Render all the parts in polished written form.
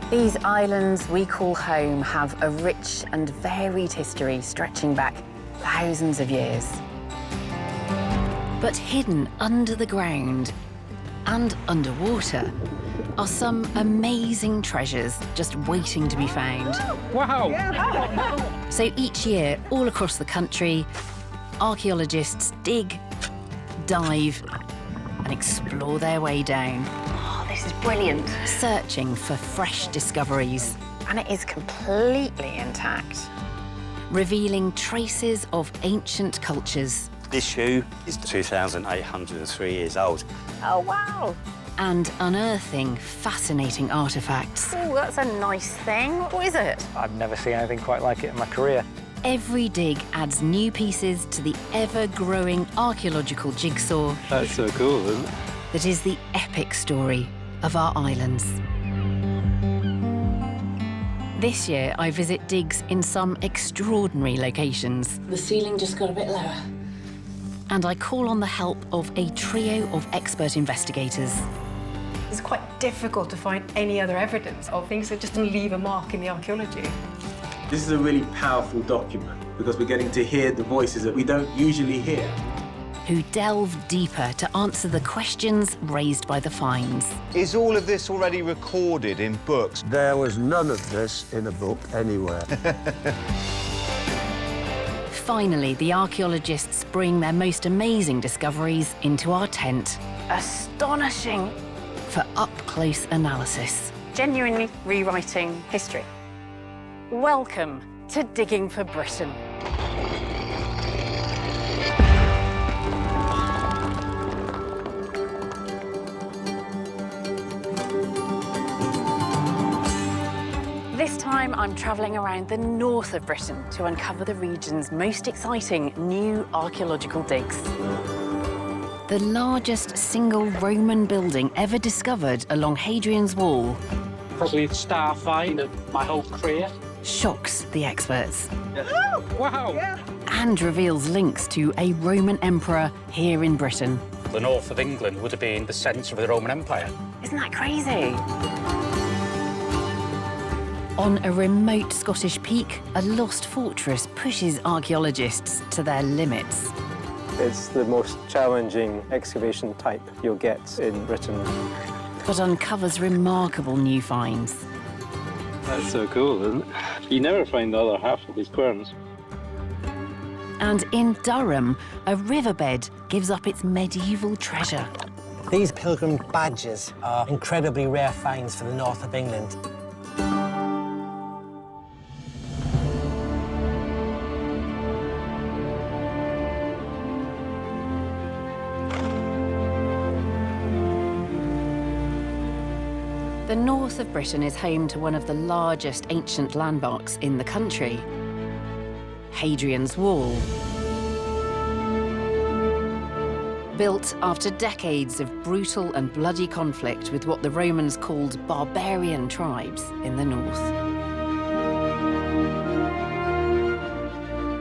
These islands we call home have a rich and varied history stretching back thousands of years. But hidden under the ground and underwater are some amazing treasures just waiting to be found. Wow! So each year, all across the country, archaeologists dig, dive, and explore their way down. Oh, this is brilliant. Searching for fresh discoveries. And it is completely intact. Revealing traces of ancient cultures. This shoe is 2,803 years old. Oh, wow. And unearthing fascinating artefacts. Oh, that's a nice thing. What is it? I've never seen anything quite like it in my career. Every dig adds new pieces to the ever-growing archaeological jigsaw. That's so cool, isn't it? That is the epic story of our islands. This year, I visit digs in some extraordinary locations. The ceiling just got a bit lower. And I call on the help of a trio of expert investigators. It's quite difficult to find any other evidence of things that just leave a mark in the archaeology. This is a really powerful document because we're getting to hear the voices that we don't usually hear. Who delve deeper to answer the questions raised by the finds. Is all of this already recorded in books? There was none of this in a book anywhere. Finally, the archaeologists bring their most amazing discoveries into our tent. Astonishing. For up-close analysis. Genuinely rewriting history. Welcome to Digging for Britain. This time I'm travelling around the north of Britain to uncover the region's most exciting new archaeological digs. The largest single Roman building ever discovered along Hadrian's Wall Probably the star find of my whole career. shocks the experts Wow! and reveals links to a Roman emperor here in Britain. The north of England would have been the centre of the Roman Empire. Isn't that crazy? On a remote Scottish peak, a lost fortress pushes archaeologists to their limits. It's the most challenging excavation type you'll get in Britain. But uncovers remarkable new finds. That's so cool, isn't it? You never find the other half of these querns. And in Durham, a riverbed gives up its medieval treasure. These pilgrim badges are incredibly rare finds for the north of England. The north of Britain is home to one of the largest ancient landmarks in the country, Hadrian's Wall. Built after decades of brutal and bloody conflict with what the Romans called barbarian tribes in the north.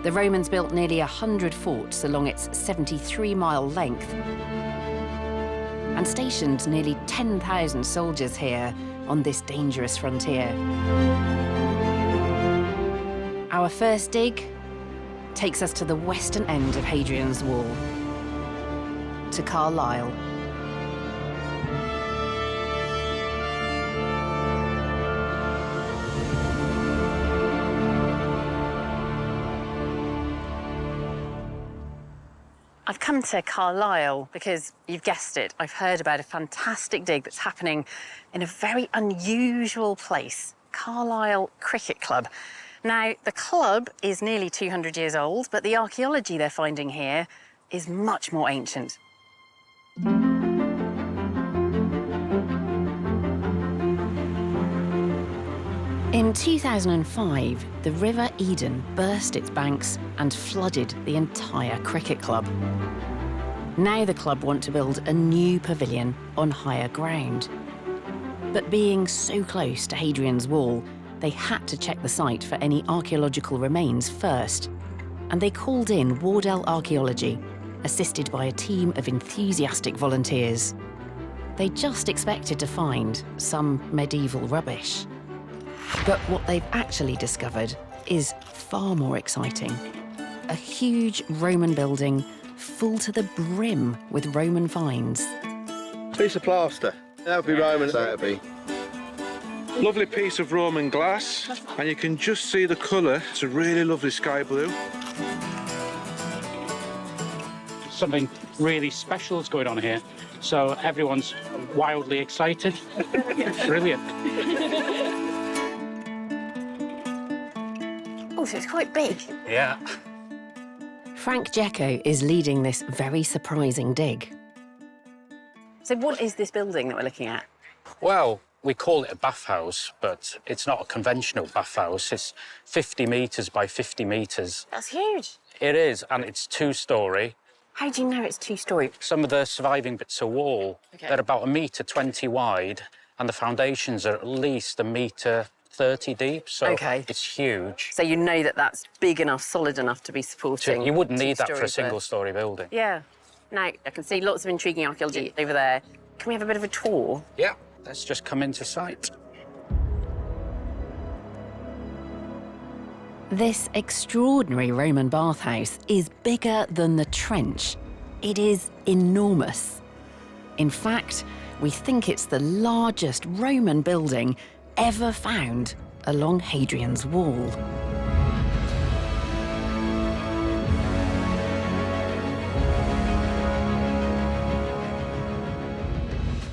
The Romans built nearly 100 forts along its 73-mile length and stationed nearly 10,000 soldiers here on this dangerous frontier. Our first dig takes us to the western end of Hadrian's Wall, to Carlisle. I've come to Carlisle because, you've guessed it, I've heard about a fantastic dig that's happening in a very unusual place, Carlisle Cricket Club. Now, the club is nearly 200 years old, but the archaeology they're finding here is much more ancient. In 2005, the River Eden burst its banks and flooded the entire cricket club. Now the club want to build a new pavilion on higher ground. But being so close to Hadrian's Wall, they had to check the site for any archaeological remains first. And they called in Wardell Archaeology, assisted by a team of enthusiastic volunteers. They just expected to find some medieval rubbish. But what they've actually discovered is far more exciting. A huge Roman building full to the brim with Roman finds. Piece of plaster. That would be Roman, that would be. Lovely piece of Roman glass, and you can just see the colour. It's a really lovely sky blue. Something really special is going on here, so everyone's wildly excited. Brilliant. Oh, so it's quite big. Yeah. Frank Jecko is leading this very surprising dig. So what is this building that we're looking at? Well, we call it a bathhouse, but it's not a conventional bathhouse. It's 50 metres by 50 metres. That's huge. It is, and it's 2-storey. How do you know it's 2-storey? Some of the surviving bits of wall, they're about 1.20 m wide, and the foundations are at least 1.30 m deep, so it's huge. So you know that that's big enough, solid enough to be supporting. You wouldn't need that for a 2 stories single-storey building. Yeah. Now, I can see lots of intriguing archaeology over there. Can we have a bit of a tour? Yeah, let's just come into sight. This extraordinary Roman bathhouse is bigger than the trench. It is enormous. In fact, we think it's the largest Roman building ever found along Hadrian's Wall.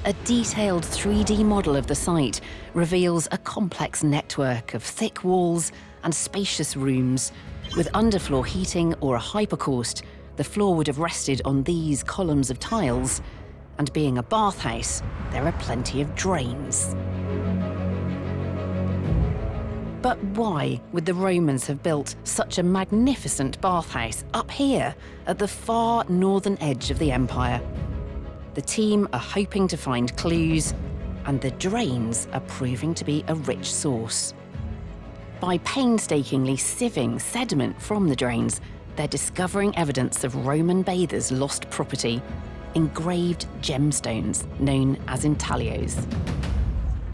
A detailed 3D model of the site reveals a complex network of thick walls and spacious rooms. With underfloor heating or a hypercaust, the floor would have rested on these columns of tiles. And being a bathhouse, there are plenty of drains. But why would the Romans have built such a magnificent bathhouse up here at the far northern edge of the empire? The team are hoping to find clues, and the drains are proving to be a rich source. By painstakingly sieving sediment from the drains, they're discovering evidence of Roman bathers' lost property, engraved gemstones known as intaglios.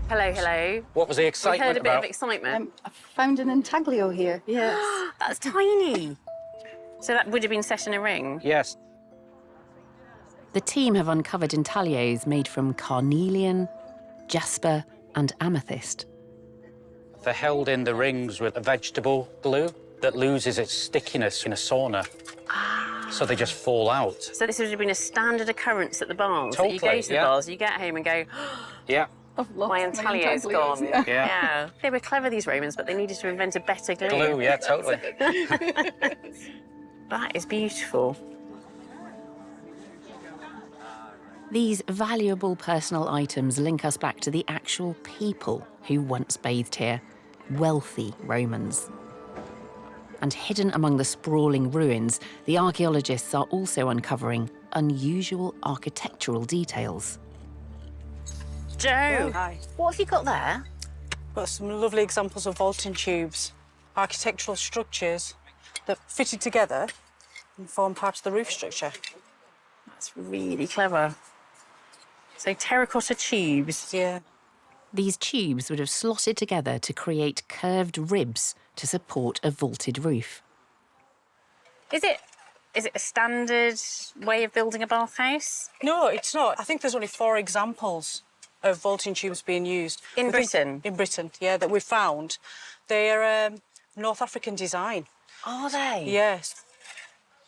Hello, hello. What was the excitement We heard a bit about? of excitement. I found an intaglio here. Yes. That's tiny. So that would have been set in a ring? Yes. The team have uncovered intaglios made from carnelian, jasper, and amethyst. They're held in the rings with a vegetable glue that loses its stickiness in a sauna. So they just fall out. So this would have been a standard occurrence at the bars. Totally, You go to the bars, you get home and go, yeah. My intaglio's gone. Yeah. Yeah. They were clever, these Romans, but they needed to invent a better glue. Glue, yeah, totally. That is beautiful. These valuable personal items link us back to the actual people who once bathed here, wealthy Romans. And hidden among the sprawling ruins, the archaeologists are also uncovering unusual architectural details. Joe, Hi. what have you got there? Got some lovely examples of vaulting tubes, architectural structures that fitted together and form part of the roof structure. That's really clever. So terracotta tubes. Yeah. These tubes would have slotted together to create curved ribs to support a vaulted roof. Is it a standard way of building a bathhouse? No, it's not. I think there's only 4 examples of vaulting tubes being used. In Britain? In Britain, yeah, that we've found. They're North African design. Are they? Yes.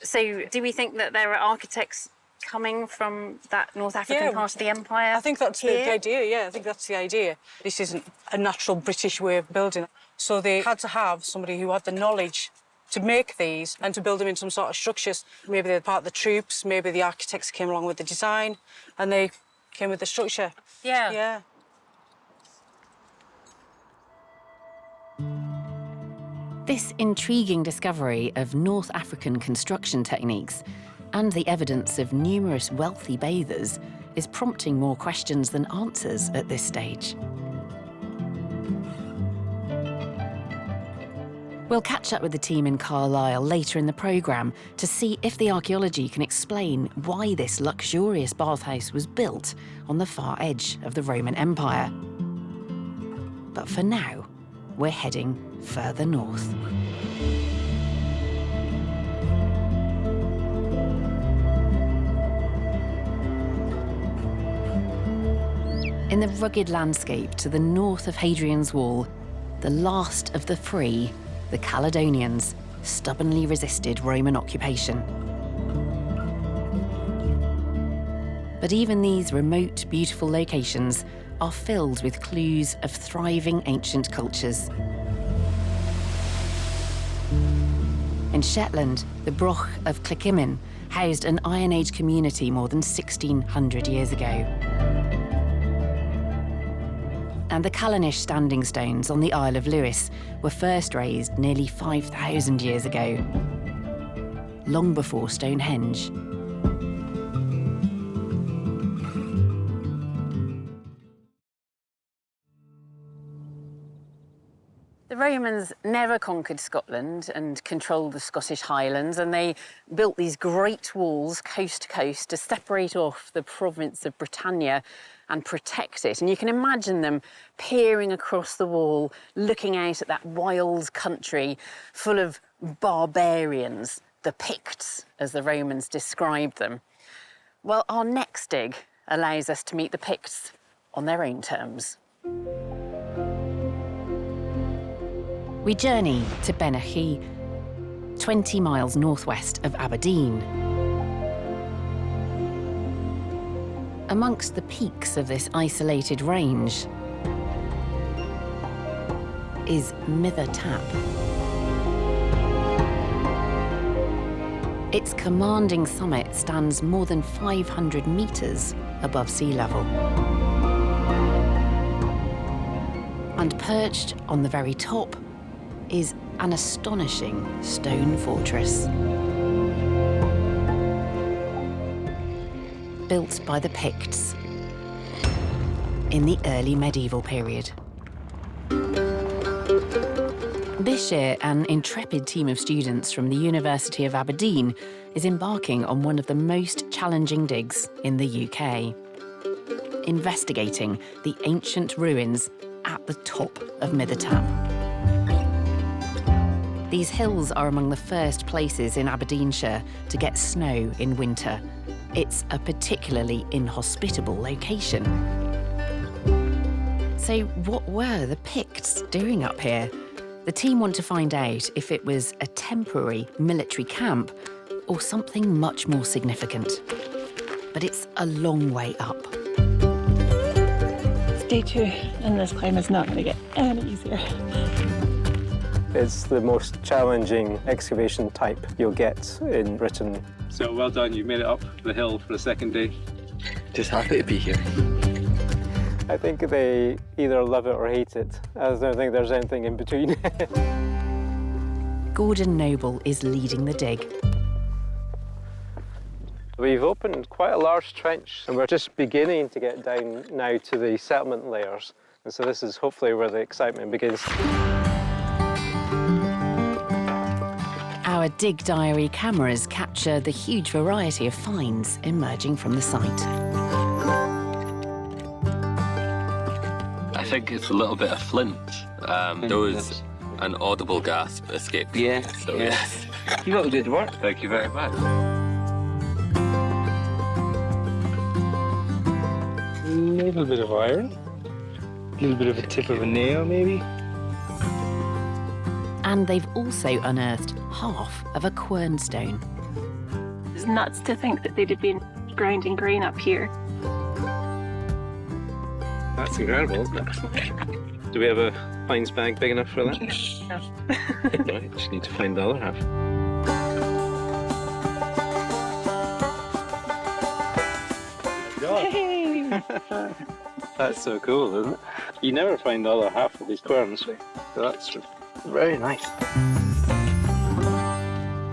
So do we think that there are architects coming from that North African part of the empire? I think that's the idea, yeah, I think that's the idea. This isn't a natural British way of building. So they had to have somebody who had the knowledge to make these and to build them in some sort of structures. Maybe they're part of the troops, maybe the architects came along with the design and they came with the structure. Yeah. Yeah. This intriguing discovery of North African construction techniques and the evidence of numerous wealthy bathers is prompting more questions than answers at this stage. We'll catch up with the team in Carlisle later in the programme to see if the archaeology can explain why this luxurious bathhouse was built on the far edge of the Roman Empire. But for now, we're heading further north. In the rugged landscape to the north of Hadrian's Wall, the last of the free, the Caledonians, stubbornly resisted Roman occupation. But even these remote, beautiful locations are filled with clues of thriving ancient cultures. In Shetland, the Broch of Clecimin housed an Iron Age community more than 1,600 years ago. And the Callanish standing stones on the Isle of Lewis were first raised nearly 5,000 years ago, long before Stonehenge. The Romans never conquered Scotland and controlled the Scottish Highlands, and they built these great walls coast to coast to separate off the province of Britannia and protect it. And you can imagine them peering across the wall, looking out at that wild country full of barbarians, the Picts, as the Romans described them. Well, our next dig allows us to meet the Picts on their own terms. We journey to Benachie, 20 miles northwest of Aberdeen. Amongst the peaks of this isolated range is Mither Tap. Its commanding summit stands more than 500 metres above sea level. And perched on the very top is an astonishing stone fortress. Built by the Picts in the early medieval period. This year, an intrepid team of students from the University of Aberdeen is embarking on one of the most challenging digs in the UK, investigating the ancient ruins at the top of Mither Tap. These hills are among the first places in Aberdeenshire to get snow in winter. It's a particularly inhospitable location. So what were the Picts doing up here? The team want to find out if it was a temporary military camp or something much more significant. But it's a long way up. Day 2 in this climb is not going to get any easier. It's the most challenging excavation type you'll get in Britain. So well done, you made it up the hill for the second day. Just happy to be here. I think they either love it or hate it. I don't think there's anything in between. Gordon Noble is leading the dig. We've opened quite a large trench and we're just beginning to get down now to the settlement layers. And so this is hopefully where the excitement begins. Our dig diary cameras capture the huge variety of finds emerging from the site. I think it's a little bit of flint. There was an audible gasp escaped. Yeah. So yes. You got to do the work. Thank you very much. A little bit of iron. A little bit of a tip of a nail, maybe. And they've also unearthed half of a quernstone. It's nuts to think that they'd have been grinding grain up here. That's incredible, isn't it? Do we have a finds bag big enough for that? No. Right, just need to find the other half. Hey! That's so cool, isn't it? You never find the other half of these querns. So that's very nice.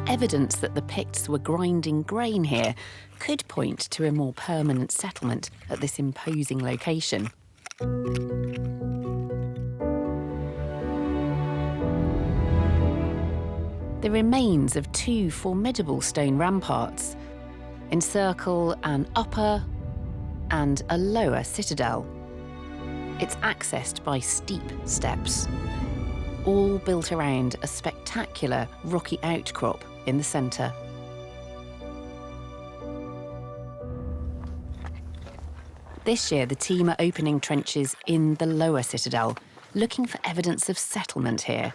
Evidence that the Picts were grinding grain here could point to a more permanent settlement at this imposing location. The remains of two formidable stone ramparts encircle an upper and a lower citadel. It's accessed by steep steps. all built around a spectacular rocky outcrop in the centre. This year, the team are opening trenches in the lower citadel, looking for evidence of settlement here.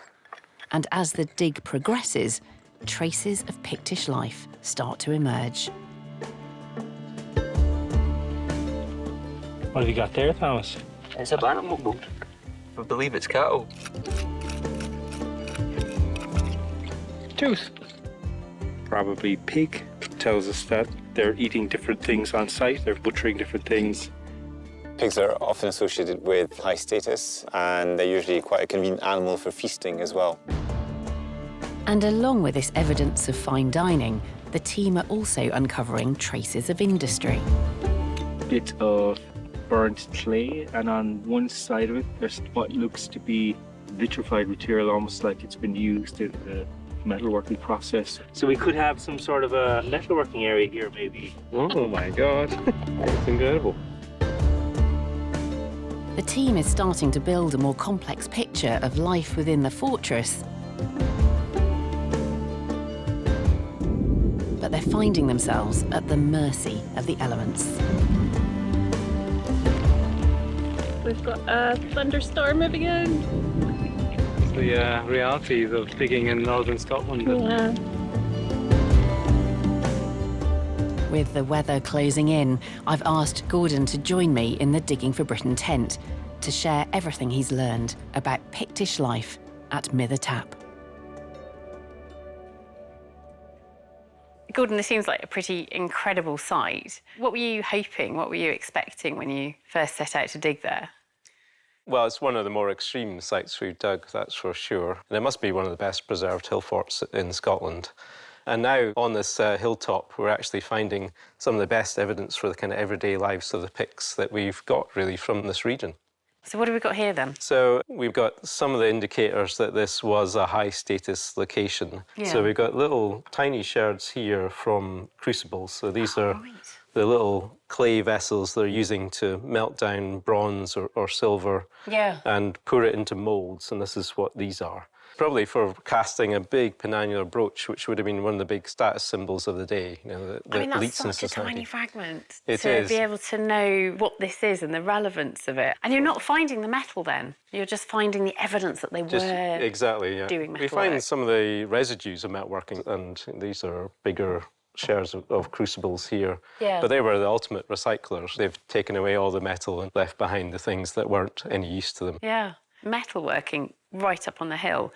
And as the dig progresses, traces of Pictish life start to emerge. What have you got there, Thomas? It's abandonment boat. I believe it's cattle. Tooth. Probably pig. Tells us that they're eating different things on site, they're butchering different things. Pigs are often associated with high status, and they're usually quite a convenient animal for feasting as well. And along with this evidence of fine dining, the team are also uncovering traces of industry. Bit of burnt clay, and on one side of it, there's what looks to be vitrified material, almost like it's been used in the metalworking process. So we could have some sort of a metalworking area here, maybe. Oh my God, it's incredible. The team is starting to build a more complex picture of life within the fortress. But they're finding themselves at the mercy of the elements. We've got a thunderstorm again. It's the realities of digging in northern Scotland. Yeah. With the weather closing in, I've asked Gordon to join me in the Digging for Britain tent to share everything he's learned about Pictish life at Mither Tap. Gordon, this seems like a pretty incredible site. What were you hoping, what were you expecting when you first set out to dig there? Well, it's one of the more extreme sites we've dug, that's for sure. And it must be one of the best preserved hill forts in Scotland. And now, on this hilltop, we're actually finding some of the best evidence for the kind of everyday lives of the Picts that we've got, really, from this region. So what have we got here, then? So we've got some of the indicators that this was a high-status location. Yeah. So we've got little tiny sherds here from crucibles. So these are the little clay vessels they're using to melt down bronze or silver and pour it into moulds, and this is what these are. Probably for casting a big penannular brooch, which would have been one of the big status symbols of the day. You know, the I mean, elites that's in such a society. tiny fragment It to is. be able to know what this is and the relevance of it. And you're not finding the metal then. You're just finding the evidence that they were exactly, yeah. doing metal We find work. some of the residues of metalworking, and these are bigger shares of crucibles here. Yeah. But they were the ultimate recyclers. They've taken away all the metal and left behind the things that weren't any use to them. Yeah, metalworking right up on the hill.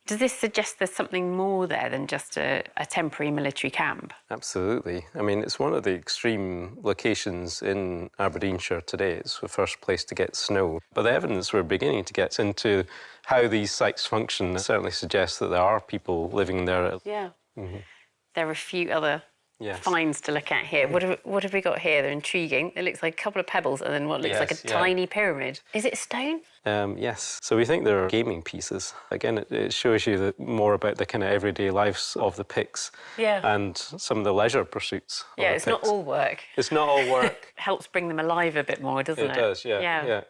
Does this suggest there's something more there than just a temporary military camp? Absolutely. I mean, it's one of the extreme locations in Aberdeenshire today. It's the first place to get snow. But the evidence we're beginning to get into how these sites function certainly suggests that there are people living there. Yeah. Mm-hmm. There are a few other finds to look at here. What have we got here? They're intriguing. It looks like a couple of pebbles and then what looks like a tiny pyramid. Is it stone? Yes. So we think they're gaming pieces. Again, it shows you more about the kind of everyday lives of the Picts and some of the leisure pursuits. Yeah, it's not all work. It's not all work. Helps bring them alive a bit more, doesn't it? It does, yeah.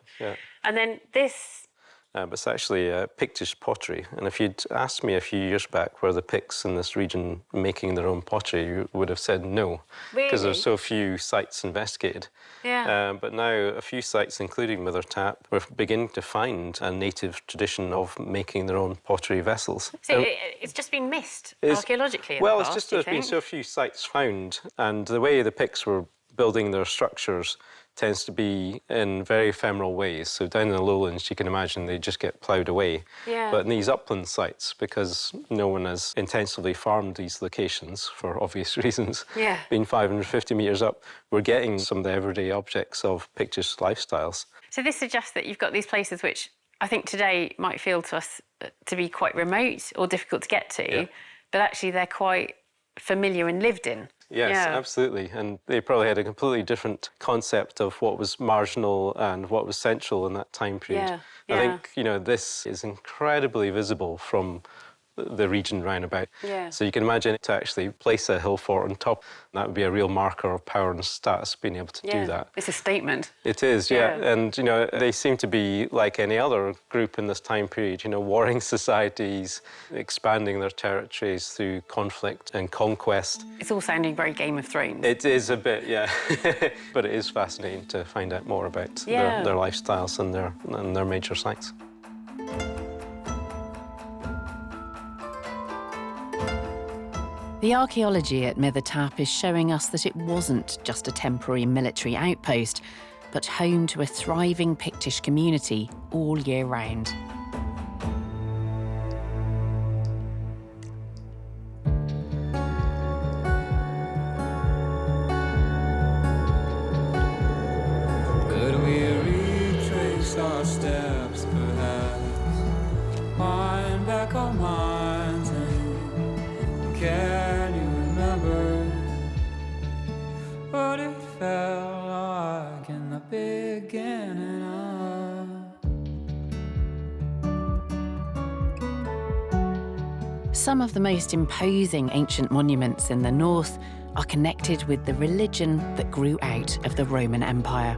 And then this... But it's actually Pictish pottery. And if you'd asked me a few years back were the Picts in this region making their own pottery, you would have said no. Because there's so few sites investigated. Yeah. But now a few sites, including Mither Tap, we're beginning to find a native tradition of making their own pottery vessels. So it's just been missed archaeologically in the past, it's just there's been so few sites found. And the way the Picts were building their structures tends to be in very ephemeral ways. So down in the lowlands, you can imagine they just get ploughed away. Yeah. But in these upland sites, because no one has intensively farmed these locations for obvious reasons, being 550 metres up, we're getting some of the everyday objects of Pictish lifestyles. So this suggests that you've got these places which I think today might feel to us to be quite remote or difficult to get to, but actually they're quite familiar and lived in. Yes, absolutely. And they probably had a completely different concept of what was marginal and what was central in that time period. I think, this is incredibly visible from the region round about. Yeah. So you can imagine to actually place a hill fort on top, that would be a real marker of power and status, being able to do that. It's a statement. It is, yeah. And, you know, they seem to be like any other group in this time period, you know, warring societies, expanding their territories through conflict and conquest. It's all sounding very Game of Thrones. It is a bit, yeah. But it is fascinating to find out more about their lifestyles and their major sites. The archaeology at Mithertap is showing us that it wasn't just a temporary military outpost, but home to a thriving Pictish community all year round. Could we retrace our steps, perhaps? Wind back our minds and can you remember what it felt like in the beginning Some of the most imposing ancient monuments in the north are connected with the religion that grew out of the Roman Empire.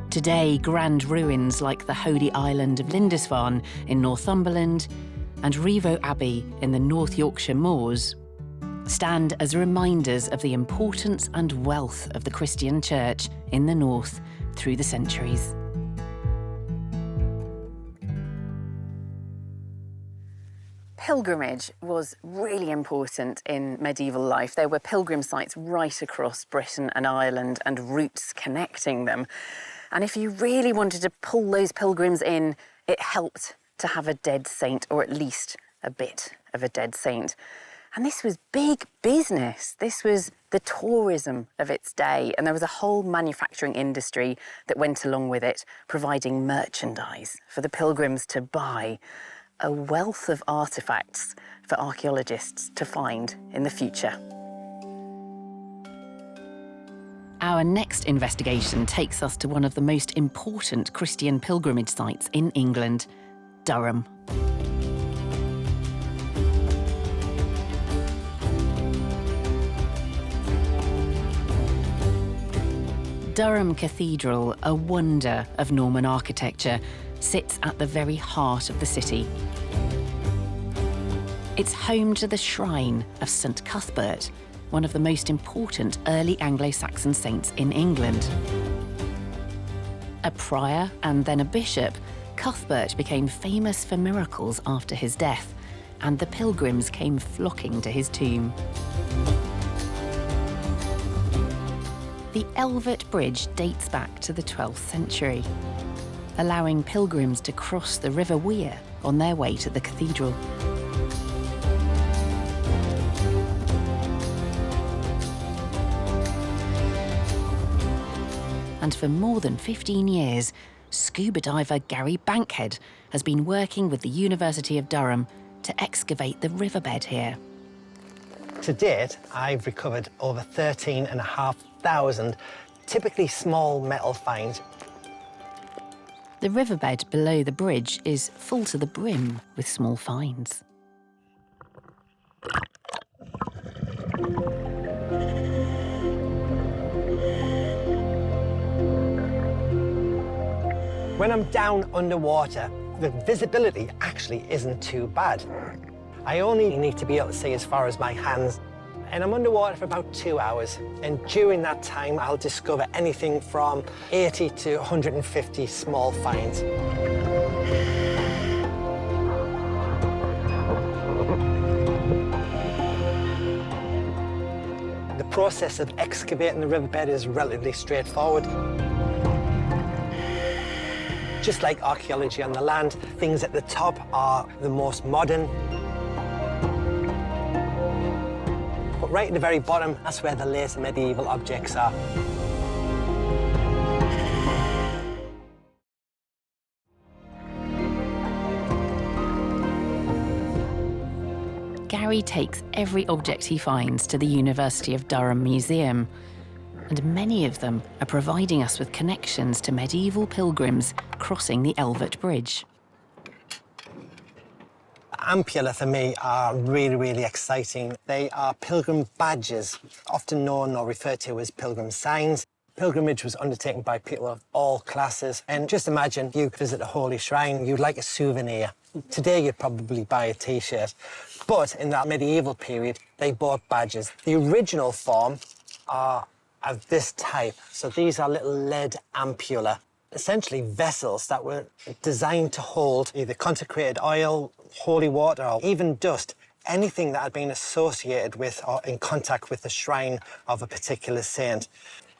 Today, grand ruins like the Holy Island of Lindisfarne in Northumberland and Rievaulx Abbey in the North Yorkshire moors stand as reminders of the importance and wealth of the Christian church in the north through the centuries. Pilgrimage was really important in medieval life. There were pilgrim sites right across Britain and Ireland and routes connecting them. And if you really wanted to pull those pilgrims in, it helped to have a dead saint, or at least a bit of a dead saint. And this was big business. This was the tourism of its day. And there was a whole manufacturing industry that went along with it, providing merchandise for the pilgrims to buy. A wealth of artefacts for archaeologists to find in the future. Our next investigation takes us to one of the most important Christian pilgrimage sites in England, Durham. Durham Cathedral, a wonder of Norman architecture, sits at the very heart of the city. It's home to the shrine of St. Cuthbert, one of the most important early Anglo-Saxon saints in England. A prior and then a bishop, Cuthbert became famous for miracles after his death, and the pilgrims came flocking to his tomb. The Elvert Bridge dates back to the 12th century, allowing pilgrims to cross the River Wear on their way to the cathedral. And for more than 15 years, scuba diver Gary Bankhead has been working with the University of Durham to excavate the riverbed here. To date, I've recovered over 13,500 typically small metal finds. The riverbed below the bridge is full to the brim with small finds. When I'm down underwater, the visibility actually isn't too bad. I only need to be able to see as far as my hands, and I'm underwater for about 2 hours. And during that time, I'll discover anything from 80 to 150 small finds. The process of excavating the riverbed is relatively straightforward. Just like archaeology on the land, things at the top are the most modern. But right at the very bottom, that's where the later medieval objects are. Gary takes every object he finds to the University of Durham Museum, and many of them are providing us with connections to medieval pilgrims crossing the Elvert Bridge. ampulla, for me, are really, really exciting. They are pilgrim badges, often known or referred to as pilgrim signs. Pilgrimage was undertaken by people of all classes. And just imagine you visit a holy shrine, you'd like a souvenir. Today, you'd probably buy a T-shirt. But in that medieval period, they bought badges. The original form are of this type. So these are little lead ampulla, essentially vessels that were designed to hold either consecrated oil, holy water, or even dust, anything that had been associated with or in contact with the shrine of a particular saint.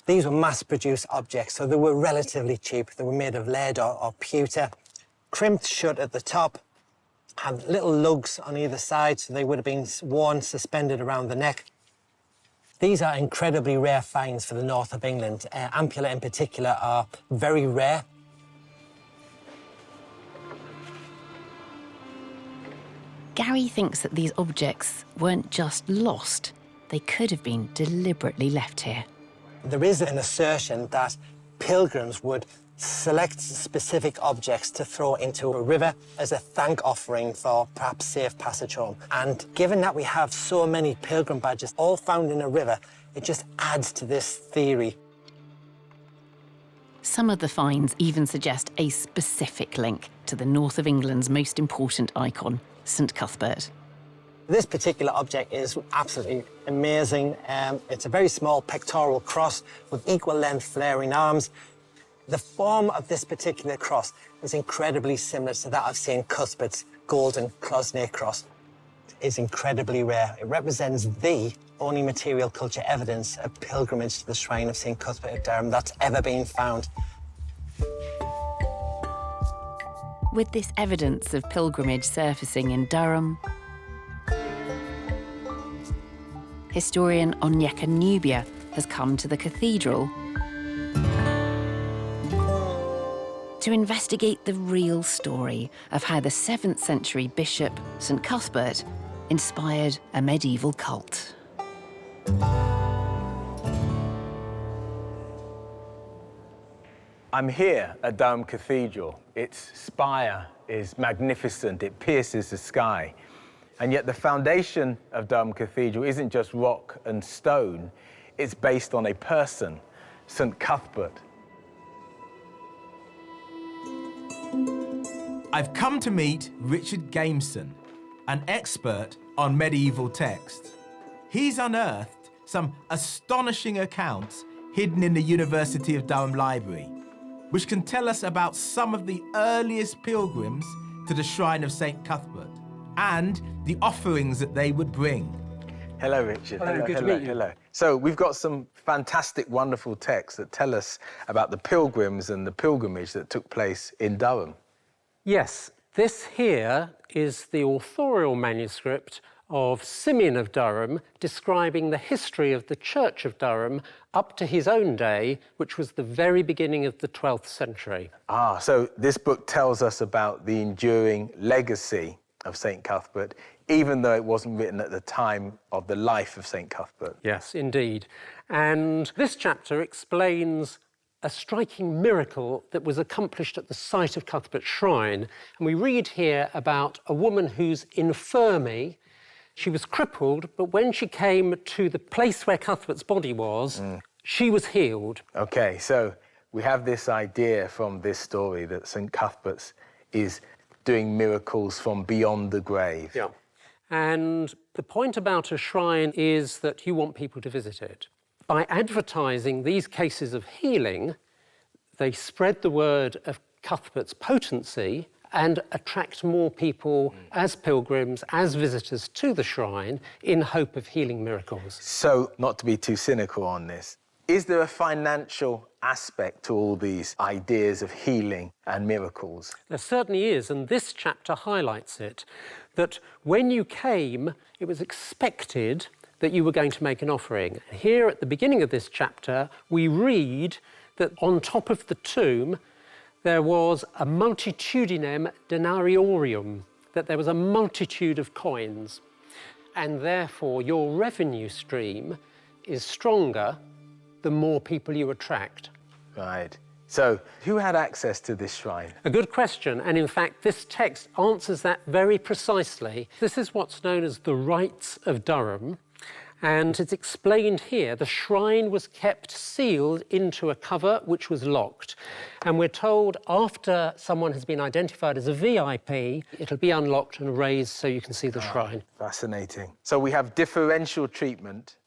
These were mass-produced objects, so they were relatively cheap. They were made of lead or pewter, crimped shut at the top, had little lugs on either side, so they would have been worn suspended around the neck. These are incredibly rare finds for the north of England. Ampulla in particular are very rare. Gary thinks that these objects weren't just lost, they could have been deliberately left here. There is an assertion that pilgrims would select specific objects to throw into a river as a thank offering for perhaps safe passage home. And given that we have so many pilgrim badges all found in a river, it just adds to this theory. Some of the finds even suggest a specific link to the north of England's most important icon, St Cuthbert. This particular object is absolutely amazing. It's a very small pectoral cross with equal length flaring arms. The form of this particular cross is incredibly similar to that of St Cuthbert's golden cloisonné cross. It is incredibly rare. It represents the only material culture evidence of pilgrimage to the shrine of St Cuthbert of Durham that's ever been found. With this evidence of pilgrimage surfacing in Durham, historian Onyeka Nubia has come to the cathedral to investigate the real story of how the 7th century bishop, St Cuthbert, inspired a medieval cult. I'm here at Durham Cathedral. Its spire is magnificent, it pierces the sky. And yet the foundation of Durham Cathedral isn't just rock and stone, it's based on a person, St Cuthbert. I've come to meet Richard Gameson, an expert on medieval texts. He's unearthed some astonishing accounts hidden in the University of Durham Library, which can tell us about some of the earliest pilgrims to the shrine of St Cuthbert and the offerings that they would bring. Hello, Richard. Hello, good to meet you. Hello. So we've got some fantastic, wonderful texts that tell us about the pilgrims and the pilgrimage that took place in Durham. Yes, this here is the authorial manuscript of Simeon of Durham describing the history of the Church of Durham up to his own day, which was the very beginning of the 12th century. Ah, so this book tells us about the enduring legacy of St Cuthbert, even though it wasn't written at the time of the life of St Cuthbert. Yes, indeed. And this chapter explains a striking miracle that was accomplished at the site of Cuthbert's shrine. And we read here about a woman whose infirmity, she was crippled, but when she came to the place where Cuthbert's body was, she was healed. Okay, so we have this idea from this story that St Cuthbert's is doing miracles from beyond the grave. Yeah. And the point about a shrine is that you want people to visit it. By advertising these cases of healing, they spread the word of Cuthbert's potency and attract more people as pilgrims, as visitors to the shrine in hope of healing miracles. So, not to be too cynical on this, is there a financial aspect to all these ideas of healing and miracles? There certainly is, and this chapter highlights it, that when you came, it was expected that you were going to make an offering. Here at the beginning of this chapter, we read that on top of the tomb, there was a multitudinem denariorium, that there was a multitude of coins, and therefore your revenue stream is stronger the more people you attract. Right. So, who had access to this shrine? A good question, and in fact, this text answers that very precisely. This is what's known as the Rites of Durham, and it's explained here. The shrine was kept sealed into a cover which was locked, and we're told after someone has been identified as a VIP, it'll be unlocked and raised so you can see the shrine. Fascinating. So we have differential treatment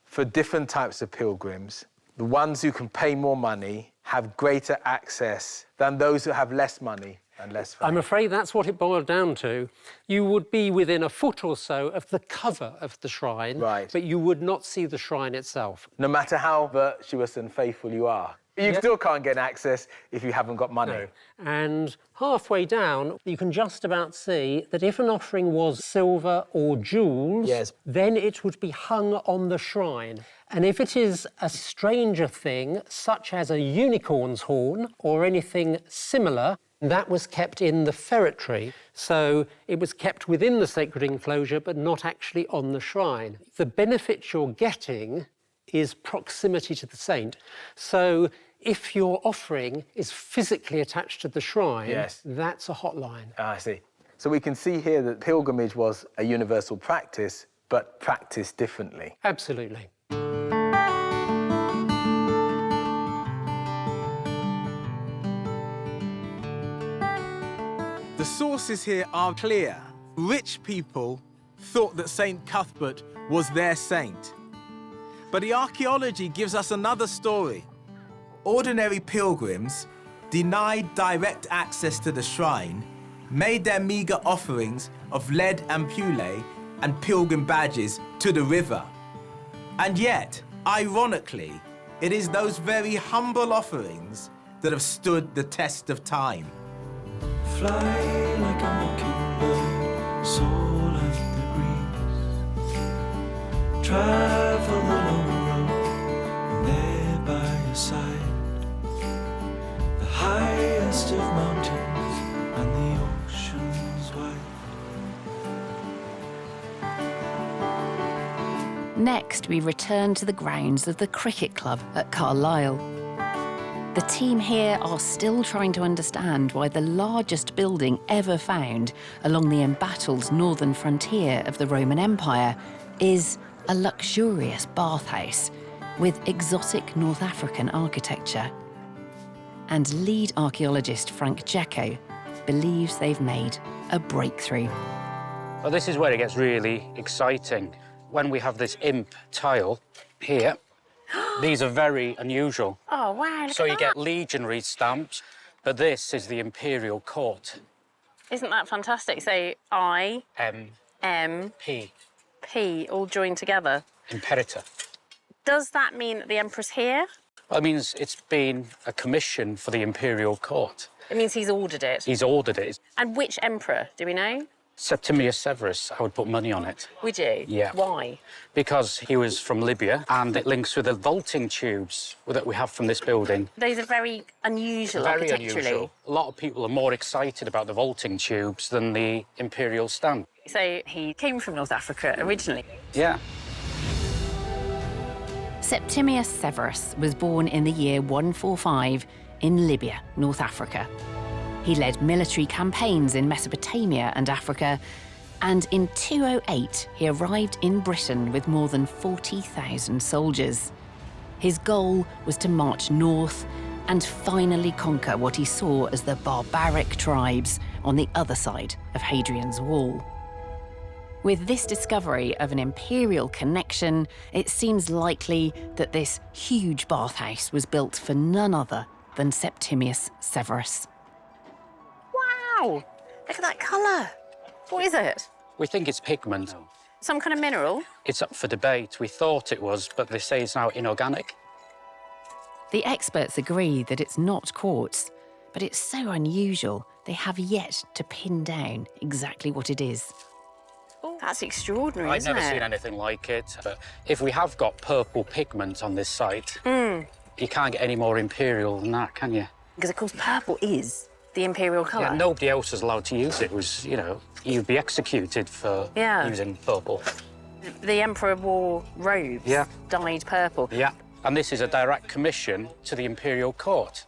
for different types of pilgrims. The ones who can pay more money have greater access than those who have less money and less faith. I'm afraid that's what it boiled down to. You would be within a foot or so of the cover of the shrine, right, but you would not see the shrine itself. No matter how virtuous and faithful you are. You still can't get access if you haven't got money. No. And halfway down, you can just about see that if an offering was silver or jewels, then it would be hung on the shrine. And if it is a stranger thing, such as a unicorn's horn or anything similar, that was kept in the ferretry. So it was kept within the sacred enclosure, but not actually on the shrine. The benefit you're getting is proximity to the saint. So if your offering is physically attached to the shrine, that's a hotline. I see. So we can see here that pilgrimage was a universal practice, but practiced differently. Absolutely. The sources here are clear. Rich people thought that St. Cuthbert was their saint. But the archaeology gives us another story. Ordinary pilgrims, denied direct access to the shrine, made their meager offerings of lead and pule and pilgrim badges to the river. And yet, ironically, it is those very humble offerings that have stood the test of time. Fly like a mockingbird, soar like the breeze. Travel the long road, and there by your side, the highest of mountains and the oceans wide. Next, we return to the grounds of the cricket club at Carlisle. The team here are still trying to understand why the largest building ever found along the embattled northern frontier of the Roman Empire is a luxurious bathhouse with exotic North African architecture. And lead archaeologist Frank Jecko believes they've made a breakthrough. Well, this is where it gets really exciting. When we have this imp tile here, these are very unusual. Oh, wow, So you get legionary stamps, but this is the Imperial Court. Isn't that fantastic? So I, M, P. P, all joined together. Imperator. Does that mean that the emperor's here? Well, it means it's been a commission for the Imperial Court. It means he's ordered it? He's ordered it. And which emperor, do we know? Septimius Severus, I would put money on it. Would you? Yeah. Why? Because he was from Libya, and it links with the vaulting tubes that we have from this building. Those are very unusual architecturally. Unusual. A lot of people are more excited about the vaulting tubes than the imperial stamp. So he came from North Africa originally? Yeah. Septimius Severus was born in the year 145 in Libya, North Africa. He led military campaigns in Mesopotamia and Africa, and in 208 he arrived in Britain with more than 40,000 soldiers. His goal was to march north and finally conquer what he saw as the barbaric tribes on the other side of Hadrian's wall. With this discovery of an imperial connection, it seems likely that this huge bathhouse was built for none other than Septimius Severus. Wow! Look at that colour. What is it? We think it's pigment. Some kind of mineral? It's up for debate. We thought it was, but they say it's now inorganic. The experts agree that it's not quartz, but it's so unusual they have yet to pin down exactly what it is. Oh, that's extraordinary, I've isn't never it? seen anything like it. But if we have got purple pigment on this site, you can't get any more imperial than that, can you? Because, of course, purple is the imperial colour. Yeah, nobody else is allowed to use it. It was, you know, you'd be executed for using purple. The emperor wore robes dyed purple. Yeah, and this is a direct commission to the imperial court.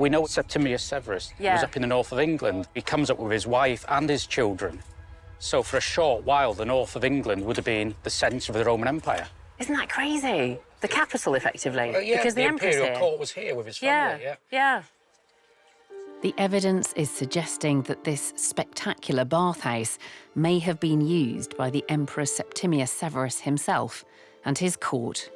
We know Septimius Severus was up in the north of England. He comes up with his wife and his children. So for a short while, the north of England would have been the centre of the Roman Empire. Isn't that crazy? The capital, effectively. Yeah, because the Emperor's Imperial here. Court was here with his family, yeah. The evidence is suggesting that this spectacular bathhouse may have been used by the Emperor Septimius Severus himself and his court.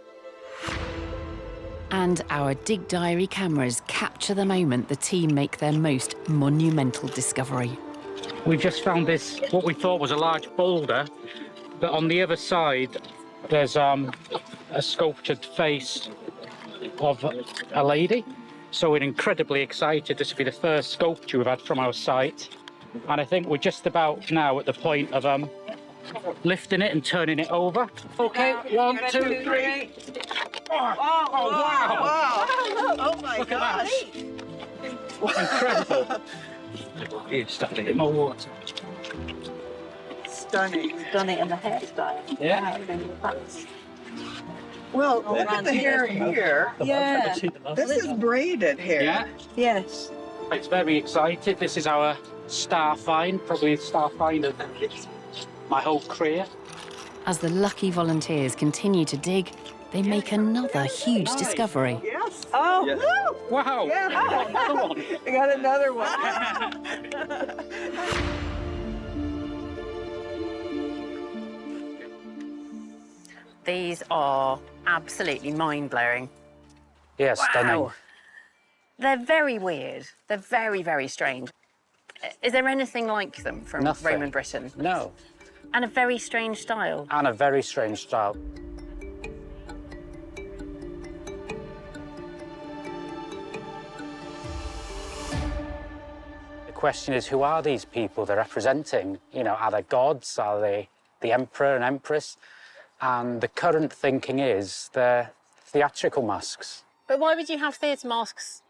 And our Dig Diary cameras capture the moment the team make their most monumental discovery. We just found this, what we thought was a large boulder, but on the other side, there's a sculptured face of a lady. So we're incredibly excited. This will be the first sculpture we've had from our site. And I think we're just about now at the point of lifting it and turning it over. OK, 1, 2, 3. Oh, wow! Oh, my gosh! Incredible. It's stuffing in more water. Stunning. Stunning, and the hairstyle. Yeah. Well, look at the hair here. Yeah. This is braided hair. Yeah. Yes. It's very excited. This is our star find, probably the star find of my whole career. As the lucky volunteers continue to dig, they make another huge discovery. Yes. Oh, yes. Woo! Wow. Yeah. Another one. I got another one. These are absolutely mind-blowing. Yeah, stunning. Wow. They're very weird. They're very, very strange. Is there anything like them from Nothing. Roman Britain? No. And a very strange style. And a very strange style. The question is, who are these people they're representing? You know, are they gods? Are they the emperor and empress? And the current thinking is they're theatrical masks. But why would you have theatre masks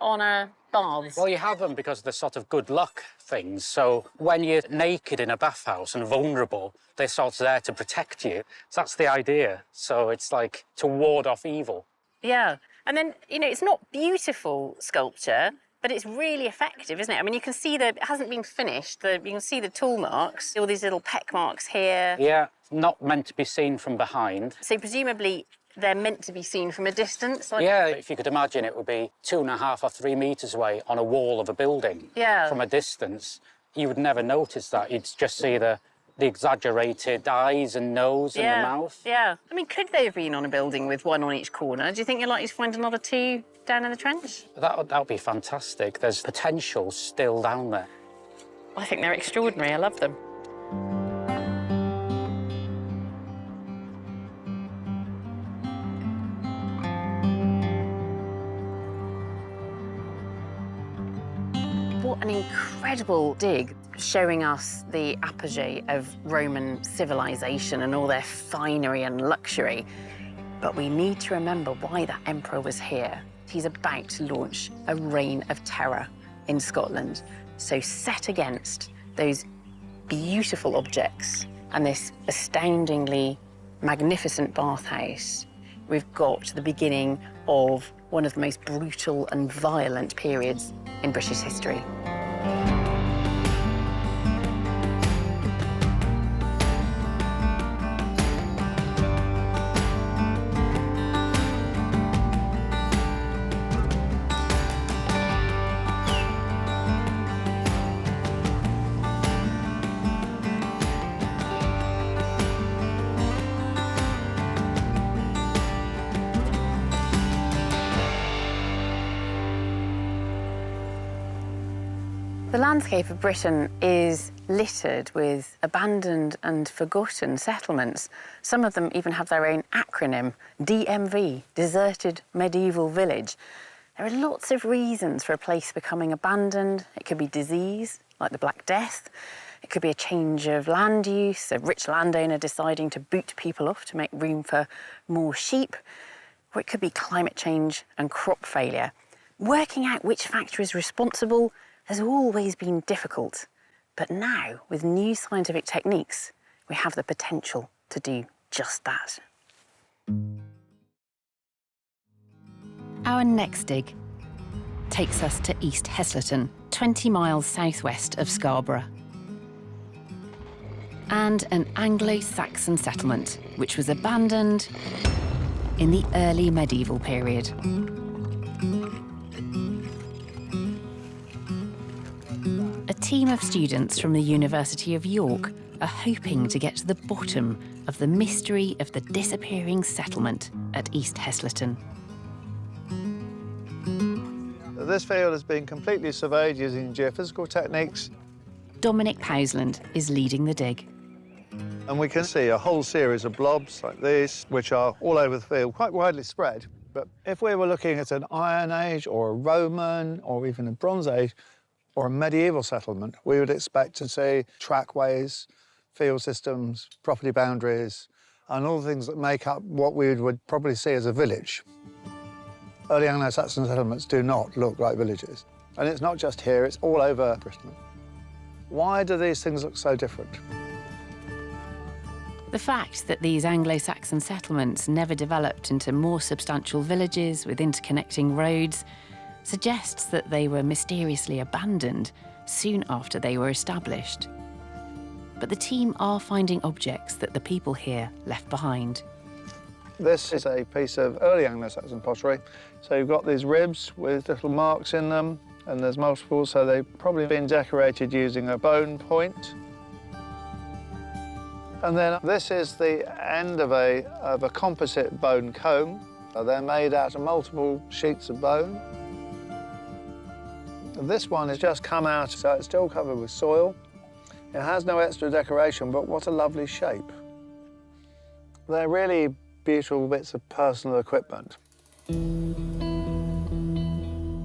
on a baths? Well, you have them because they're sort of good luck things. So when you're naked in a bathhouse and vulnerable, they're sort of there to protect you. So that's the idea. So it's like to ward off evil. Yeah. And then, you know, it's not beautiful sculpture, but it's really effective, isn't it? I mean, you can see it hasn't been finished. You can see the tool marks, all these little peck marks here. Yeah, not meant to be seen from behind. So presumably they're meant to be seen from a distance? Like... Yeah, if you could imagine, it would be 2.5 or 3 metres away on a wall of a building. Yeah. From a distance. You would never notice that. You'd just see the exaggerated eyes and nose and the mouth. Yeah. I mean, could they have been on a building with one on each corner? Do you think you're likely to find another 2 down in the trench? That would be fantastic. There's potential still down there. I think they're extraordinary. I love them. What an incredible dig, showing us the apogee of Roman civilization and all their finery and luxury. But we need to remember why that emperor was here. He's about to launch a reign of terror in Scotland. So set against those beautiful objects and this astoundingly magnificent bathhouse, we've got the beginning of one of the most brutal and violent periods in British history. The landscape of Britain is littered with abandoned and forgotten settlements. Some of them even have their own acronym, DMV, Deserted Medieval Village. There are lots of reasons for a place becoming abandoned. It could be disease, like the Black Death. It could be a change of land use, a rich landowner deciding to boot people off to make room for more sheep. Or it could be climate change and crop failure. Working out which factor is responsible has always been difficult, but now, with new scientific techniques, we have the potential to do just that. Our next dig takes us to East Heslington, 20 miles southwest of Scarborough. And an Anglo-Saxon settlement, which was abandoned in the early medieval period. A team of students from the University of York are hoping to get to the bottom of the mystery of the disappearing settlement at East Heslington. This field has been completely surveyed using geophysical techniques. Dominic Powsland is leading the dig. And we can see a whole series of blobs like these, which are all over the field, quite widely spread. But if we were looking at an Iron Age or a Roman or even a Bronze Age or a medieval settlement, we would expect to see trackways, field systems, property boundaries, and all the things that make up what we would probably see as a village. Early Anglo-Saxon settlements do not look like villages. And it's not just here, it's all over Britain. Why do these things look so different? The fact that these Anglo-Saxon settlements never developed into more substantial villages with interconnecting roads suggests that they were mysteriously abandoned soon after they were established. But the team are finding objects that the people here left behind. This is a piece of early Anglo-Saxon pottery. So you've got these ribs with little marks in them, and there's multiple, so they've probably been decorated using a bone point. And then this is the end of a composite bone comb. They're made out of multiple sheets of bone. This one has just come out, so it's still covered with soil. It has no extra decoration, but what a lovely shape. They're really beautiful bits of personal equipment.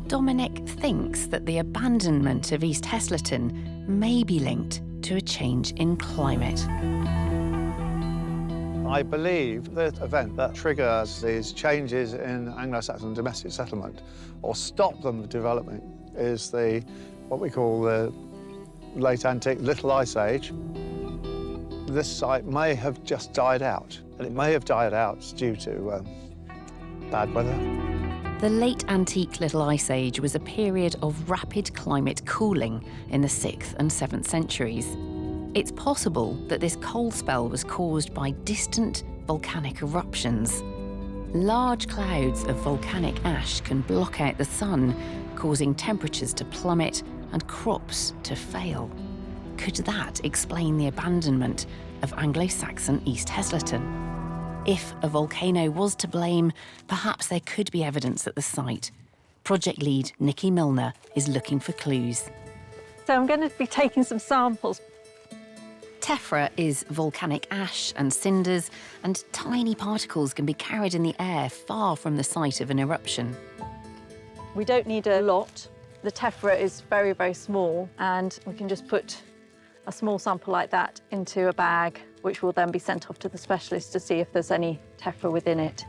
Dominic thinks that the abandonment of East Heslington may be linked to a change in climate. I believe the event that triggers these changes in Anglo-Saxon domestic settlement, or stop them developing, is what we call the late antique Little Ice Age. This site may have just died out, and it may have died out due to bad weather. The late antique Little Ice Age was a period of rapid climate cooling in the 6th and 7th centuries. It's possible that this cold spell was caused by distant volcanic eruptions. Large clouds of volcanic ash can block out the sun, causing temperatures to plummet and crops to fail. Could that explain the abandonment of Anglo-Saxon East Heslington? If a volcano was to blame, perhaps there could be evidence at the site. Project lead Nikki Milner is looking for clues. So I'm going to be taking some samples. Tephra is volcanic ash and cinders, and tiny particles can be carried in the air far from the site of an eruption. We don't need a lot. The tephra is very, very small, and we can just put a small sample like that into a bag, which will then be sent off to the specialist to see if there's any tephra within it.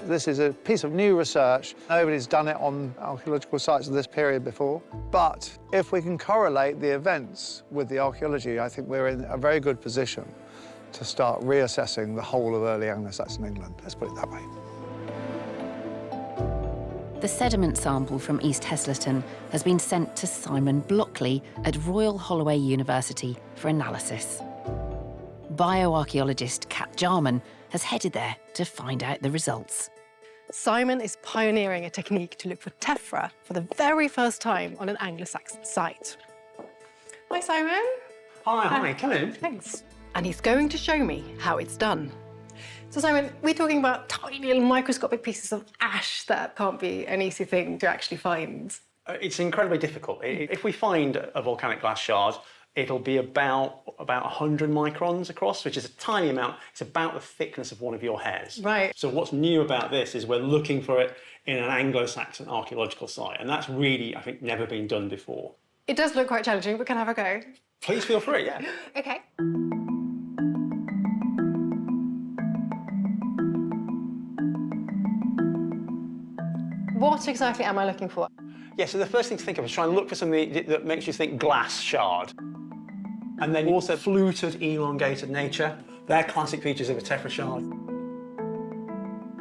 This is a piece of new research. Nobody's done it on archaeological sites of this period before. But if we can correlate the events with the archaeology, I think we're in a very good position to start reassessing the whole of early Anglo-Saxon England. Let's put it that way. The sediment sample from East Heslington has been sent to Simon Blockley at Royal Holloway University for analysis. Bioarchaeologist Kat Jarman has headed there to find out the results. Simon is pioneering a technique to look for tephra for the very first time on an Anglo-Saxon site. Hi, Simon. Hi, come in. Thanks. And he's going to show me how it's done. So, Simon, we're talking about tiny little microscopic pieces of ash that can't be an easy thing to actually find. It's incredibly difficult. If we find a volcanic glass shard, it'll be about 100 microns across, which is a tiny amount. It's about the thickness of one of your hairs. Right. So what's new about this is we're looking for it in an Anglo-Saxon archaeological site, and that's really, I think, never been done before. It does look quite challenging, but can I have a go? Please feel free, yeah. OK. What exactly am I looking for? Yeah, so the first thing to think of is try and look for something that makes you think glass shard. And then also fluted, elongated nature. They're classic features of a tephra shard.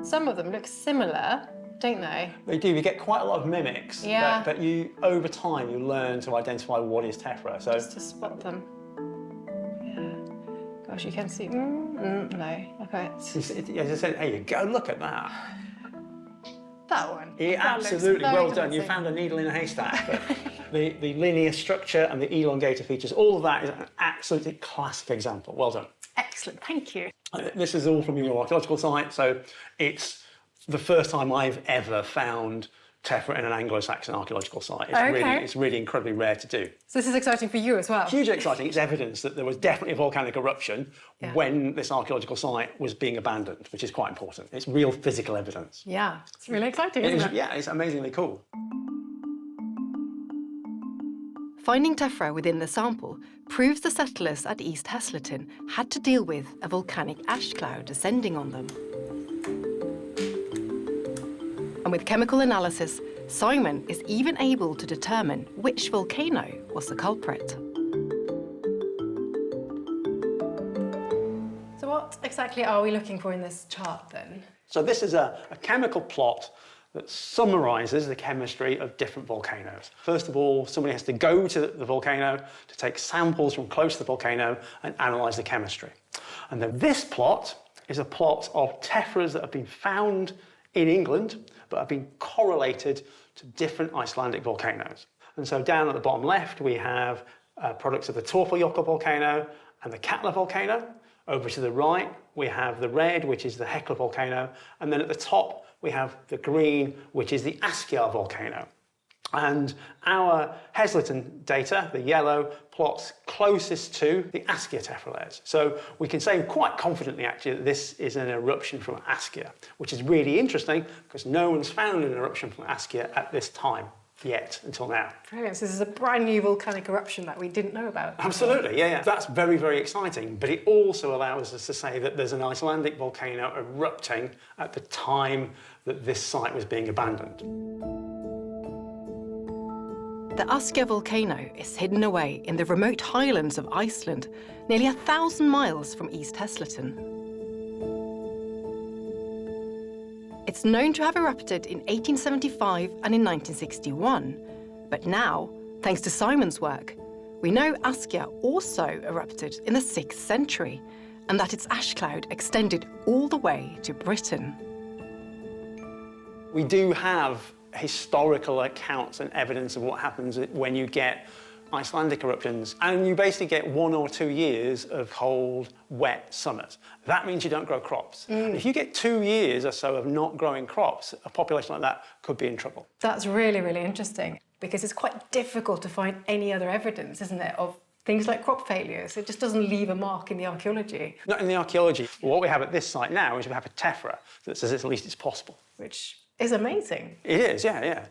Some of them look similar, don't they? They do. You get quite a lot of mimics. Yeah. But you, over time, you learn to identify what is tephra. So just to spot them. Yeah. Gosh, you can see. No. Okay. As I said, hey, go look at that. That one. Yeah, That absolutely. looks Well very done. You found a needle in a haystack. But the linear structure and the elongated features, all of that is an absolutely classic example. Well done. Excellent. Thank you. This is all from your archaeological site, so it's the first time I've ever found tephra in an Anglo-Saxon archaeological site. It's really incredibly rare to do. So this is exciting for you as well. Hugely exciting. It's evidence that there was definitely a volcanic eruption when this archaeological site was being abandoned, which is quite important. It's real physical evidence. Yeah, it's really exciting, isn't it? Yeah, it's amazingly cool. Finding tephra within the sample proves the settlers at East Heslaton had to deal with a volcanic ash cloud descending on them. And with chemical analysis, Simon is even able to determine which volcano was the culprit. So what exactly are we looking for in this chart then? So this is a chemical plot that summarises the chemistry of different volcanoes. First of all, somebody has to go to the volcano to take samples from close to the volcano and analyse the chemistry. And then this plot is a plot of tephras that have been found in England, but have been correlated to different Icelandic volcanoes. And so down at the bottom left, we have products of the Torfajökull volcano and the Katla volcano. Over to the right, we have the red, which is the Hekla volcano. And then at the top, we have the green, which is the Askja volcano. And our Heslaton data, the yellow, plots closest to the Askja tephra layers. So we can say quite confidently, actually, that this is an eruption from Askja, which is really interesting because no one's found an eruption from Askja at this time yet, until now. Brilliant. So this is a brand new volcanic eruption that we didn't know about. Absolutely, yeah. That's very, very exciting. But it also allows us to say that there's an Icelandic volcano erupting at the time that this site was being abandoned. The Askja volcano is hidden away in the remote highlands of Iceland, nearly 1,000 miles from East Heslaton. It's known to have erupted in 1875 and in 1961, but now, thanks to Simon's work, we know Askja also erupted in the 6th century, and that its ash cloud extended all the way to Britain. We do have historical accounts and evidence of what happens when you get Icelandic eruptions, and you basically get 1 or 2 years of cold, wet summers. That means you don't grow crops. If you get 2 years or so of not growing crops, a population like that could be in trouble. That's really, really interesting, because it's quite difficult to find any other evidence, isn't it, of things like crop failures. It just doesn't leave a mark in the archaeology. Not in the archaeology. What we have at this site now is we have a tephra that says at least it's possible. Which is amazing. It is, yeah.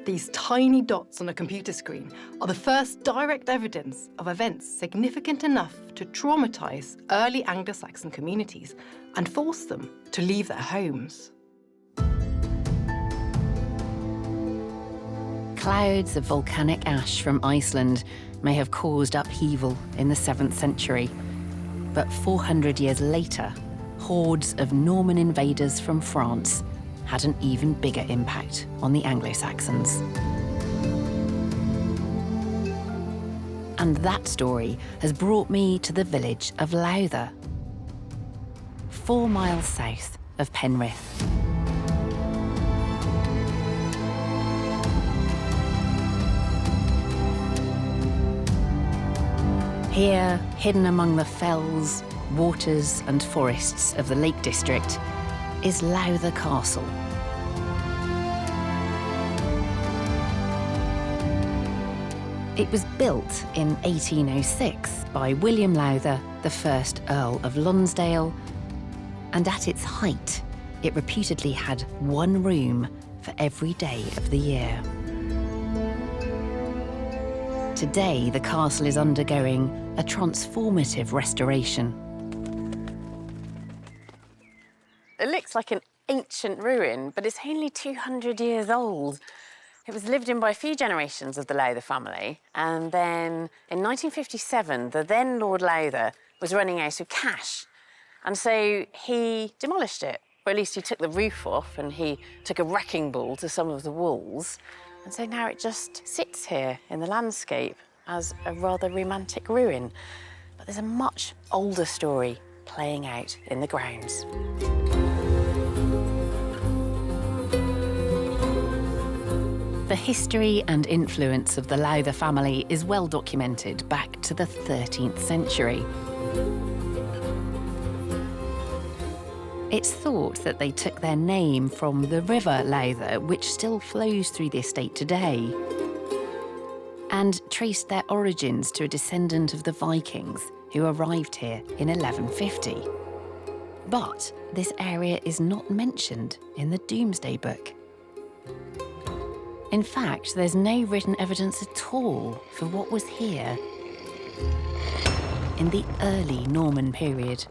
These tiny dots on a computer screen are the first direct evidence of events significant enough to traumatise early Anglo-Saxon communities and force them to leave their homes. Clouds of volcanic ash from Iceland may have caused upheaval in the 7th century, but 400 years later, hordes of Norman invaders from France had an even bigger impact on the Anglo-Saxons. And that story has brought me to the village of Lowther, 4 miles south of Penrith. Here, hidden among the fells, waters and forests of the Lake District, is Lowther Castle. It was built in 1806 by William Lowther, the first Earl of Lonsdale, and at its height, it reputedly had 1 room for every day of the year. Today, the castle is undergoing a transformative restoration. It looks like an ancient ruin, but it's only 200 years old. It was lived in by a few generations of the Lowther family, and then in 1957, the then Lord Lowther was running out of cash, and so he demolished it But at least he took the roof off and he took a wrecking ball to some of the walls. And so now it just sits here in the landscape as a rather romantic ruin. But there's a much older story playing out in the grounds. The history and influence of the Lowther family is well documented back to the 13th century. It's thought that they took their name from the river Lowther, which still flows through the estate today, and traced their origins to a descendant of the Vikings who arrived here in 1150. But this area is not mentioned in the Domesday Book. In fact, there's no written evidence at all for what was here in the early Norman period.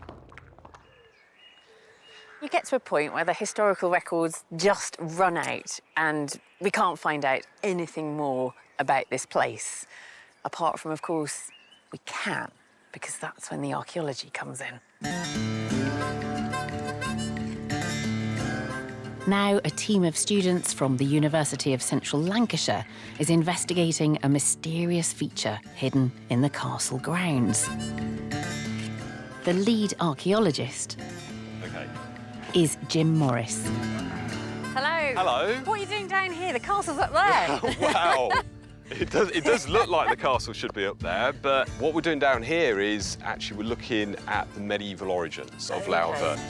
You get to a point where the historical records just run out and we can't find out anything more about this place. Apart from, of course, we can, because that's when the archaeology comes in. Now, a team of students from the University of Central Lancashire is investigating a mysterious feature hidden in the castle grounds. The lead archaeologist is Jim Morris. Hello. Hello. What are you doing down here? The castle's up there. Wow. It does look like the castle should be up there, but what we're doing down here is actually we're looking at the medieval origins of Lowther.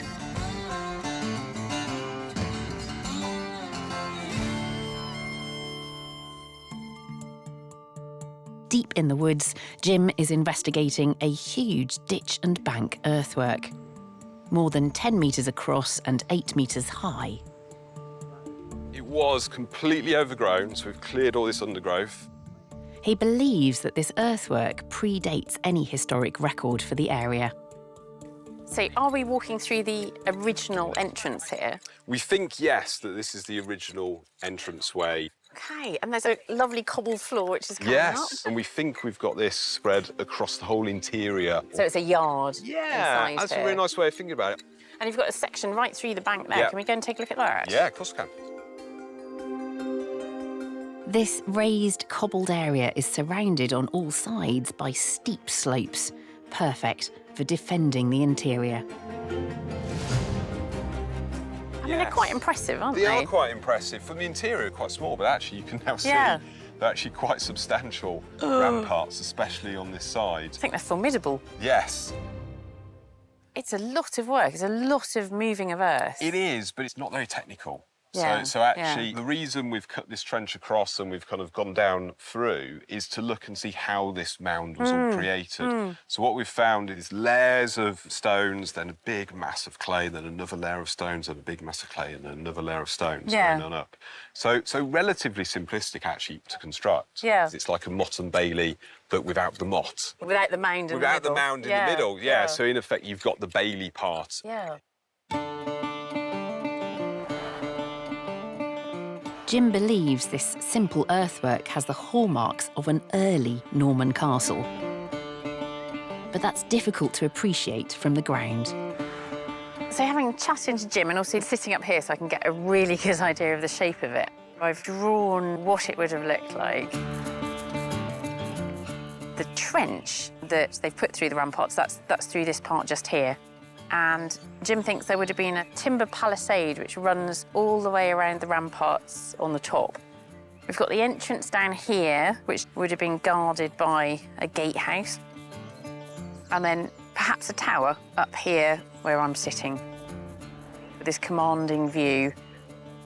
Deep in the woods, Jim is investigating a huge ditch and bank earthwork, more than 10 metres across and 8 metres high. It was completely overgrown, so we've cleared all this undergrowth. He believes that this earthwork predates any historic record for the area. So are we walking through the original entrance here? We think, yes, that this is the original entranceway. OK, and there's a lovely cobbled floor which is coming up. Yes, and we think we've got this spread across the whole interior. So it's a yard Yeah, inside that's here. a really nice way of thinking about it. And you've got a section right through the bank there. Yeah. Can we go and take a look at that? Yeah, of course we can. This raised, cobbled area is surrounded on all sides by steep slopes, perfect for defending the interior. I mean, they're quite impressive, aren't they? They are quite impressive. From the interior, quite small, but actually you can now see they're actually quite substantial ramparts, especially on this side. I think they're formidable. Yes. It's a lot of work. It's a lot of moving of earth. It is, but it's not very technical. Yeah, So actually, the reason we've cut this trench across and we've kind of gone down through is to look and see how this mound was all created. So what we've found is layers of stones, then a big mass of clay, then another layer of stones, and a big mass of clay, and another layer of stones going on up. So relatively simplistic, actually, to construct. Yeah. It's like a motte and bailey, but without the motte. Without the mound in the middle. Without the mound in the middle, yeah. So in effect, you've got the bailey part. Yeah. Jim believes this simple earthwork has the hallmarks of an early Norman castle. But that's difficult to appreciate from the ground. So having chatted to Jim and also sitting up here so I can get a really good idea of the shape of it, I've drawn what it would have looked like. The trench that they've put through the ramparts, that's through this part just here. And Jim thinks there would have been a timber palisade which runs all the way around the ramparts on the top. We've got the entrance down here, which would have been guarded by a gatehouse. And then perhaps a tower up here where I'm sitting, with this commanding view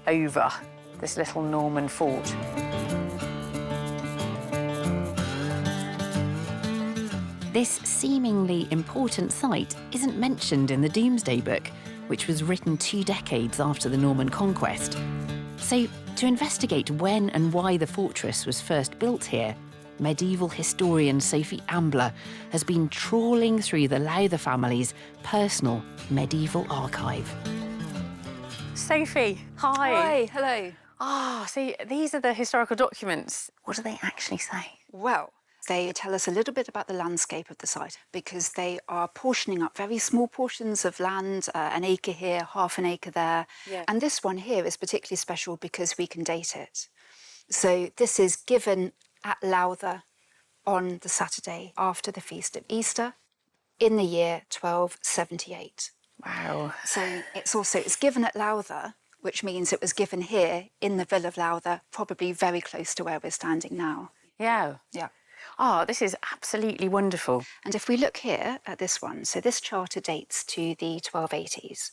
over this little Norman fort. This seemingly important site isn't mentioned in the Domesday Book, which was written 2 decades after the Norman conquest. So, to investigate when and why the fortress was first built here, medieval historian Sophie Ambler has been trawling through the Lowther family's personal medieval archive. Sophie, hi. Hi, hello. Ah, see, these are the historical documents. What do they actually say? Well, They tell us a little bit about the landscape of the site because they are portioning up very small portions of land, an acre here, half an acre there. Yeah. And this one here is particularly special because we can date it. So this is given at Lowther on the Saturday after the feast of Easter in the year 1278. Wow. So it's given at Lowther, which means it was given here in the Villa of Lowther, probably very close to where we're standing now. Yeah. Yeah. Oh, this is absolutely wonderful. And if we look here at this one, so this charter dates to the 1280s.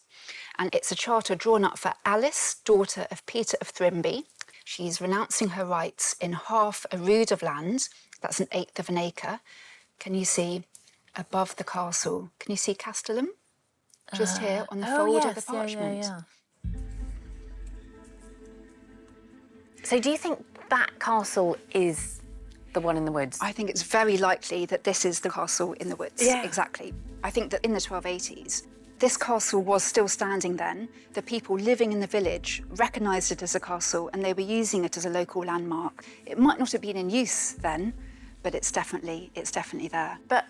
And it's a charter drawn up for Alice, daughter of Peter of Thrimby. She's renouncing her rights in half a rood of land. That's 1/8 of an acre. Can you see above the castle? Can you see Castellum? Just here on the fold of the parchment. So do you think that castle is the one in the woods? I think it's very likely that this is the castle in the woods. Yeah. Exactly. I think that in the 1280s, this castle was still standing then. The people living in the village recognised it as a castle and they were using it as a local landmark. It might not have been in use then, but it's definitely there. But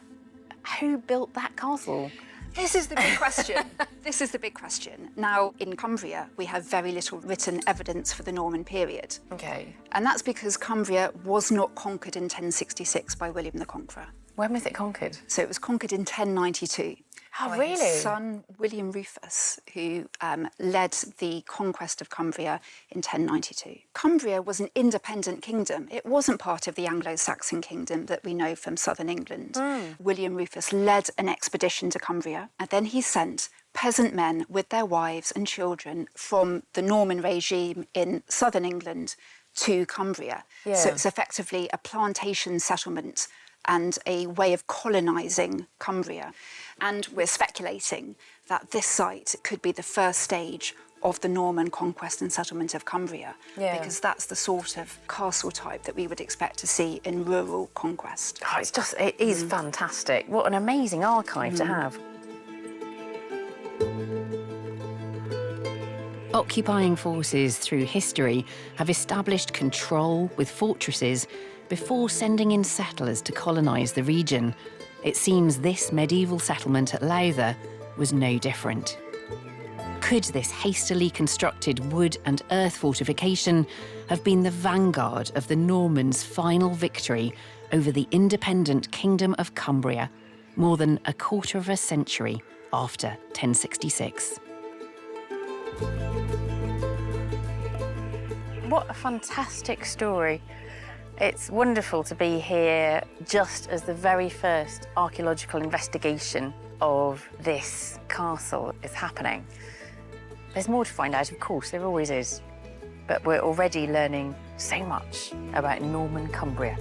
who built that castle? This is the big question. This is the big question. Now, in Cumbria, we have very little written evidence for the Norman period. Okay. And that's because Cumbria was not conquered in 1066 by William the Conqueror. When was it conquered? So it was conquered in 1092. Oh, by really? His son, William Rufus, who led the conquest of Cumbria in 1092. Cumbria was an independent kingdom. It wasn't part of the Anglo-Saxon kingdom that we know from southern England. William Rufus led an expedition to Cumbria, and then he sent peasant men with their wives and children from the Norman regime in southern England to Cumbria. Yeah. So it's effectively a plantation settlement and a way of colonising Cumbria. And we're speculating that this site could be the first stage of the Norman conquest and settlement of Cumbria, because that's the sort of castle type that we would expect to see in rural conquest. Oh, it is fantastic. What an amazing archive to have. Occupying forces through history have established control with fortresses before sending in settlers to colonise the region. It seems this medieval settlement at Lowther was no different. Could this hastily constructed wood and earth fortification have been the vanguard of the Normans' final victory over the independent Kingdom of Cumbria, more than a quarter of a century after 1066? What a fantastic story. It's wonderful to be here just as the very first archaeological investigation of this castle is happening. There's more to find out, of course, there always is. But we're already learning so much about Norman Cumbria.